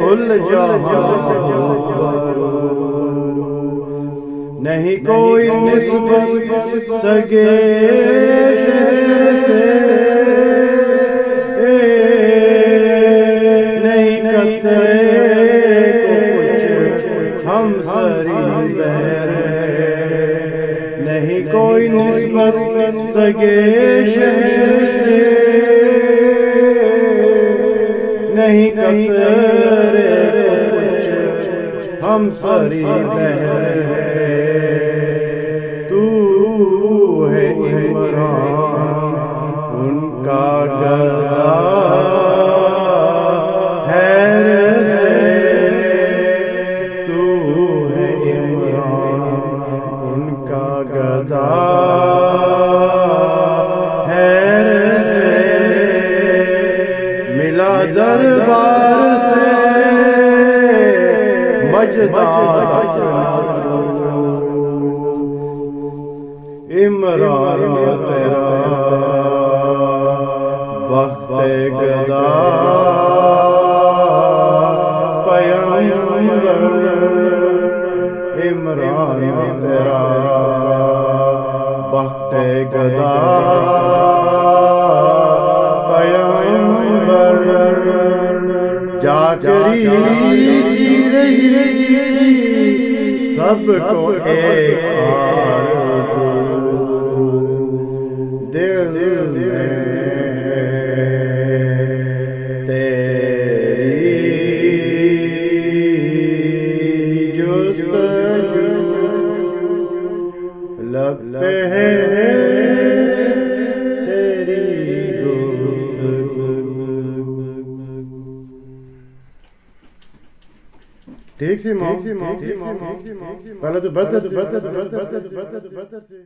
कुल जहां नहीं कोई निस्बत सगे से, नहीं कतरे कुछ हम सरी नहीं कोई निस्बत सगे से, नहीं कतरे कुछ हम सरी तू है इमरान उनका गदा हैर से, तू है इमरान उनका गदा हैर से, मिला दरबार से मजदार इमरान तेरा वक्त गदा पैगंबर, इमरान तेरा वक्त गदा पैगंबर, जाकरी रही सबको एक दिल में तेरी जुस्तजू लब पे है तेरी गुफ्तगू। ठीक सी मौसी पहले तो बदतर से